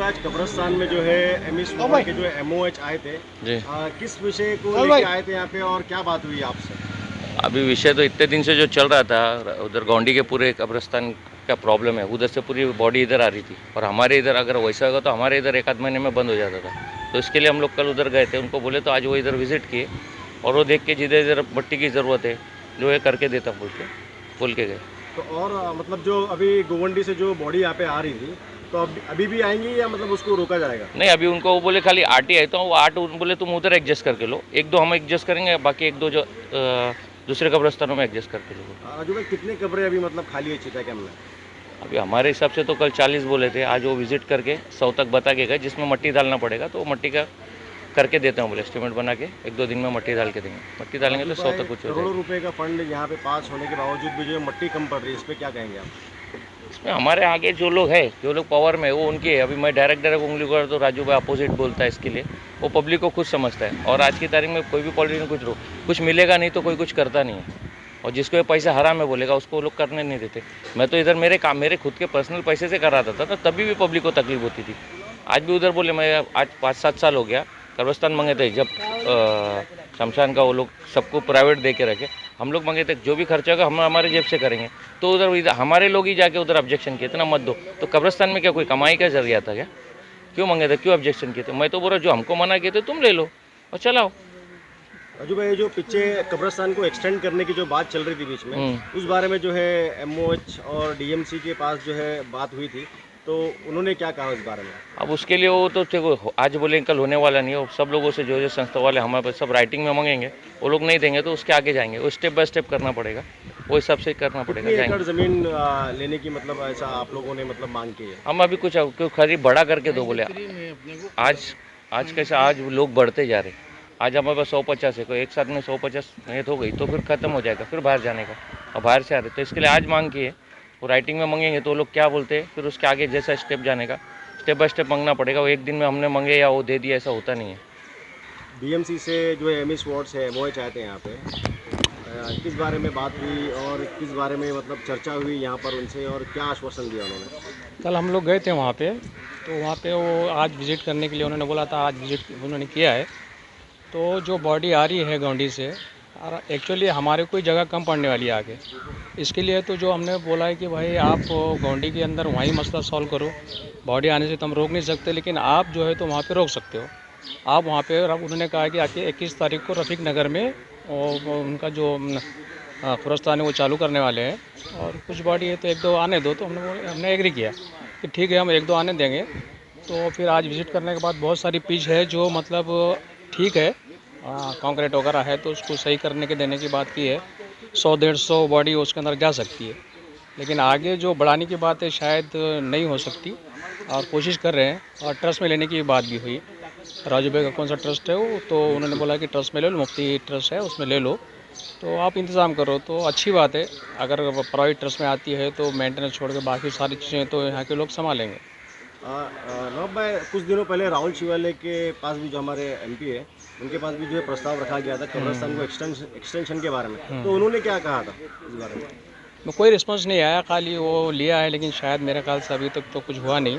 आज कब्रिस्तान में जो है एमएस वॉर्ड के जो एमओएच आए थे जी। किस विषय को लेके आए थे यहाँ पे और क्या बात हुई आपसे? अभी विषय तो इतने दिन से जो चल रहा था, उधर गौंडी के पूरे कब्रिस्तान का प्रॉब्लम है, उधर से पूरी बॉडी इधर आ रही थी और हमारे इधर अगर वैसा होगा तो हमारे इधर एक आध महीने में बंद हो जाता था। तो इसके लिए हम लोग कल उधर गए थे, उनको बोले तो आज वो इधर विजिट किए और वो देख के जिधर इधर मट्टी की ज़रूरत है जो है करके देता बोल के गए। तो और मतलब जो अभी गोवंडी से जो बॉडी यहाँ पे आ रही थी तो अभी भी आएंगी या मतलब उसको रोका जाएगा? नहीं, अभी उनको वो बोले खाली 8 ही आए, तो वो 8 बोले तुम उधर एडजस्ट करके लो, 1-2 हम एडजस्ट करेंगे, बाकी 1-2 जो दूसरे कब्रिस्तानों में एडजस्ट करके लो। राजू भाई कितने कब्रें अभी मतलब खाली है चिता कैंप में? अभी हमारे हिसाब से तो कल 40 बोले थे, आज वो विजिट करके 100 तक बता के गए, जिसमें मट्टी डालना पड़ेगा तो वो मट्टी का करके देते हैं बोले, एस्टिमेट बना के 1-2 दिन में मट्टी डाल के देंगे। मट्टी डालेंगे तो 100 तक कुछ हो करोड़ों जाएगा। रुपए का फंड यहाँ पे पास होने के बावजूद भी जो मट्टी कम पड़ रही है, इस पर क्या कहेंगे आप? इसमें हमारे आगे जो लोग हैं, जो लोग पावर में है, वो उनकी है। अभी मैं डायरेक्ट उंगली कर तो राजू भाई अपोजिट बोलता है इसके लिए, वो पब्लिक को खुद समझता है। और आज की तारीख में कोई भी पॉलिटिशियन कुछ मिलेगा नहीं तो कोई कुछ करता नहीं है, और जिसको ये पैसा हराम है बोलेगा उसको वो लोग करने नहीं देते। मैं तो इधर मेरे खुद के पर्सनल पैसे से कराता था तो तभी भी पब्लिक को तकलीफ होती थी। आज भी उधर बोले, मैं आज 5-7 साल हो गया कब्रिस्तान मंगे थे, जब शमशान का वो लोग सबको प्राइवेट दे के रखे, हम लोग मंगे थे जो भी खर्चा होगा हम हमारे जेब से करेंगे। तो उधर हमारे लोग ही जाके उधर ऑब्जेक्शन किए, इतना मत दो। तो कब्रिस्तान में क्या कोई कमाई का जरिया था क्या? क्यों मंगे थे, क्यों ऑब्जेक्शन किए थे? मैं तो बोला जो हमको मना किए थे तुम ले लो और चलाओ। राजू भाई जो पीछे कब्रिस्तान को एक्सटेंड करने की जो बात चल रही थी बीच में, उस बारे में जो है एमओएच और डीएमसी के पास जो है बात हुई थी, तो उन्होंने क्या कहा उस बारे में? अब उसके लिए वो तो देखो आज बोले कल होने वाला नहीं है। सब लोगों से जो संस्था वाले हमारे पास सब राइटिंग में मांगेंगे, वो लोग नहीं देंगे तो उसके आगे जाएंगे, वो स्टेप बाय स्टेप करना पड़ेगा, वो हिसाब से करना पड़ेगा। कितनी एकड़ जमीन लेने की मतलब ऐसा आप लोगों ने मतलब मांग की है? हम अभी कुछ खरीद बड़ा करके दो बोले। आज कैसे आज लोग बढ़ते जा रहे, आज हमारे पास 150 है, कोई एक साथ में 150 नियत हो गई तो फिर ख़त्म हो जाएगा, फिर बाहर जाने का। और बाहर से आ रहे तो इसके लिए आज मांग की है, वो राइटिंग में मांगेंगे तो लोग क्या बोलते हैं, फिर उसके आगे जैसा स्टेप जाने का स्टेप बाय स्टेप मांगना पड़ेगा। वो एक दिन में हमने मांगे या वो दे दिया ऐसा होता नहीं है। डीएमसी से जो एमएस वॉर्ड है वो चाहते हैं यहाँ पे किस बारे में बात हुई और किस बारे में मतलब चर्चा हुई यहाँ पर उनसे और क्या आश्वासन दिया उन्होंने? कल हम लोग गए थे वहाँ पे, तो वहाँ पे वो आज विज़िट करने के लिए उन्होंने बोला था, आज विज़िट उन्होंने किया है। तो जो बॉडी आ रही है गौंडी से, और एक्चुअली हमारे कोई जगह कम पड़ने वाली है आगे, इसके लिए तो जो हमने बोला है कि भाई आप गौंडी के अंदर वहीं मसला सॉल्व करो। बॉडी आने से तो हम रोक नहीं सकते, लेकिन आप जो है तो वहाँ पे रोक सकते हो। आप वहाँ पे उन्होंने कहा कि आके 21 तारीख को रफ़ीक नगर में उनका जो कब्रिस्तान है वो चालू करने वाले हैं, और कुछ बॉडी है तो 1-2 आने दो। तो हमने एग्री किया कि ठीक है हम 1-2 आने देंगे। तो फिर आज विज़िट करने के बाद बहुत सारी पिच है जो मतलब ठीक है, कंक्रीट वगैरह है तो उसको सही करने के देने की बात की है। 100-150 बॉडी उसके अंदर जा सकती है, लेकिन आगे जो बढ़ाने की बात है शायद नहीं हो सकती, और कोशिश कर रहे हैं। और ट्रस्ट में लेने की बात भी हुई। राजू भाई का कौन सा ट्रस्ट है वो, तो उन्होंने बोला कि ट्रस्ट में ले लो, मुफ्ती ट्रस्ट है उसमें ले लो, तो आप इंतज़ाम करो। तो अच्छी बात है, अगर प्राइवेट ट्रस्ट में आती है तो मेंटेनेंस छोड़ के बाकी सारी चीज़ें तो यहाँ के लोग संभालेंगे। नवाब भाई कुछ दिनों पहले राहुल शिवालय के पास भी जो हमारे एमपी है उनके पास भी जो है प्रस्ताव रखा गया था कब्रिस्तान को एक्सटेंशन के बारे में, तो उन्होंने क्या कहा था इस बारे में? कोई रिस्पांस नहीं आया, खाली वो लिया है, लेकिन शायद मेरे ख्याल से अभी तक तो कुछ हुआ नहीं,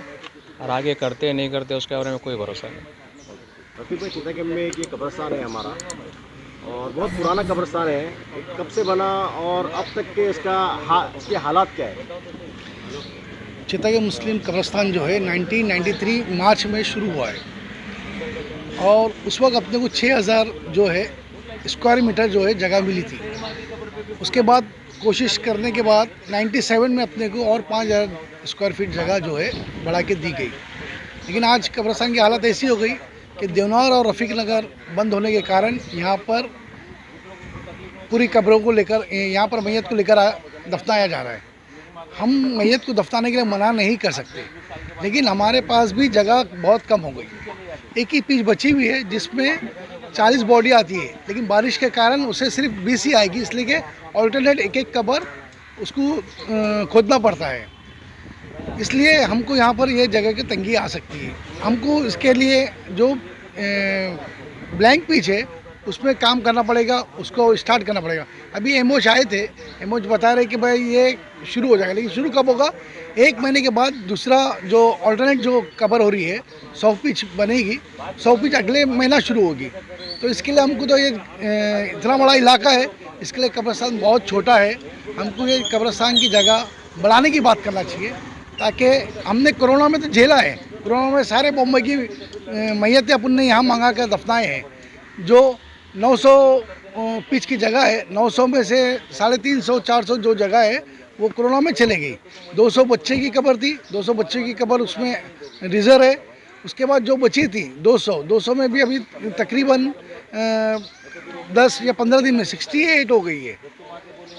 और आगे करते नहीं करते उसके बारे में कोई भरोसा नहीं। रफीक भाई चिता कैंप में एक ये कब्रिस्तान है हमारा और बहुत पुराना कब्रिस्तान है, कब से बना और अब तक के इसके हालात क्या है? चिता के मुस्लिम कब्रिस्तान जो है 1993 मार्च में शुरू हुआ है, और उस वक्त अपने को 6000 जो है स्क्वायर मीटर जो है जगह मिली थी। उसके बाद कोशिश करने के बाद 97 में अपने को और 5000 स्क्वायर फीट जगह जो है बढ़ा के दी गई। लेकिन आज कब्रिस्तान की हालत ऐसी हो गई कि देवनार और रफ़ीक नगर बंद होने के कारण यहाँ पर पूरी कब्रों को लेकर, यहाँ पर मैयत को लेकर दफनाया जा रहा है। हम मैयत को दफनाने के लिए मना नहीं कर सकते, लेकिन हमारे पास भी जगह बहुत कम हो गई। एक ही पिच बची हुई है जिसमें 40 बॉडी आती है, लेकिन बारिश के कारण उसे सिर्फ 20 ही आएगी, इसलिए कि ऑल्टरनेट एक कब्र उसको खोदना पड़ता है। इसलिए हमको यहाँ पर ये जगह की तंगी आ सकती है। हमको इसके लिए जो ब्लैंक पिच है उसमें काम करना पड़ेगा, उसको स्टार्ट करना पड़ेगा। अभी एमओच आए थे, एमओच बता रहे कि भाई ये शुरू हो जाएगा, लेकिन शुरू कब होगा? 1 महीने के बाद दूसरा जो ऑल्टरनेट जो कवर हो रही है 100 पिच बनेगी, 100 पिच अगले महीना शुरू होगी। तो इसके लिए हमको तो ये इतना बड़ा इलाका है, इसके लिए कब्रिस्तान बहुत छोटा है। हमको ये कब्रिस्तान की जगह बढ़ाने की बात करना चाहिए, ताकि हमने कोरोना में तो झेला है। कोरोना में सारे बॉम्बे की मैयतें अपन ने यहाँ मंगा कर दफनाए हैं। जो 900 पिच की जगह है, 900 में से 350 400 जो जगह है वो कोरोना में चले गई। 200 बच्चे की कब्र थी, 200 बच्चे की कब्र उसमें रिजर्व है। उसके बाद जो बची थी 200 में भी अभी तकरीबन 10 या 15 दिन में 68 हो गई है,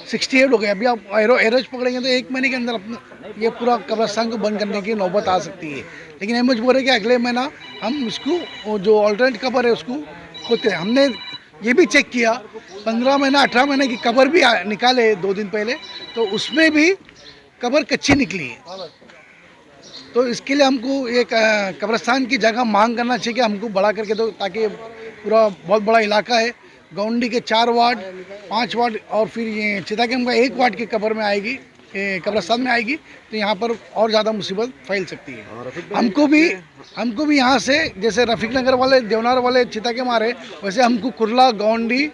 68 हो गए। अभी आप एवरेज पकड़ेंगे तो 1 महीने के अंदर अपना ये पूरा कब्रिस्तान को बंद करने की नौबत आ सकती है। लेकिन एमओच बोल रहे कि अगले महीना हम इसको जो ऑल्टरनेट कबर है उसको खोदते हैं। हमने ये भी चेक किया, 15 महीना 18 महीने की कबर भी निकाले 2 दिन पहले, तो उसमें भी कबर कच्ची निकली है। तो इसके लिए हमको एक कब्रिस्तान की जगह मांग करना चाहिए कि हमको बड़ा करके दो, ताकि पूरा बहुत बड़ा इलाका है। गौंडी के 4 वार्ड 5 वार्ड और फिर ये चितागम का 1 वार्ड की कब्र में आएगी, कब्रिस्तान में आएगी, तो यहाँ पर और ज़्यादा मुसीबत फैल सकती है। हमको भी यहाँ से जैसे रफीक नगर वाले, देवनार वाले चितागम आ रहे, वैसे हमको कुर्ला, गौंडी,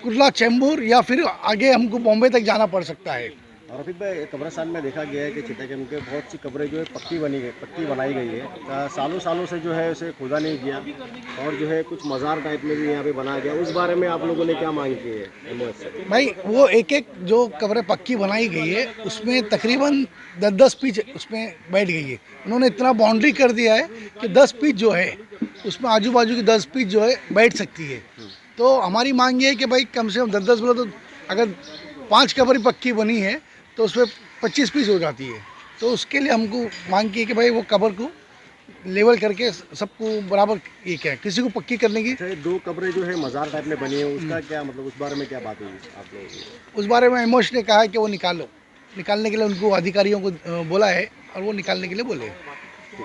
कुर्ला, चेंबूर या फिर आगे हमको बॉम्बे तक जाना पड़ सकता है। और रफीक भाई, कब्रिस्तान में देखा गया है कि चितागम के बहुत सी कब्रें जो है पक्की बनाई गई है। सालों से जो है उसे खोदा नहीं गया, और जो है कुछ मज़ार टाइप में भी यहाँ पे बनाया गया। उस बारे में आप लोगों ने क्या मांग की है एमओएच से? भाई वो एक जो कब्रें पक्की बनाई गई है उसमें तकरीबन 10 पिच उसमें बैठ गई है। उन्होंने इतना बाउंड्री कर दिया है कि 10 पिच जो है उसमें आजू बाजू की 10 पिच जो है बैठ सकती है। तो हमारी मांग ये है कि भाई कम से कम 10 बोलो तो अगर 5 कब्रें पक्की बनी है तो उसमें 25 पीस हो जाती है। तो उसके लिए हमको मांग की है कि भाई वो कब्र को लेवल करके सबको बराबर ये क्या है, किसी को पक्की करने की। 2 कब्रें जो है मज़ार टाइप में बनी है, उसका क्या मतलब, उस बारे में क्या बात हुई आप लोगों की? उस बारे में एमओच ने कहा है कि वो निकालने के लिए उनको अधिकारियों को बोला है और वो निकालने के लिए बोले।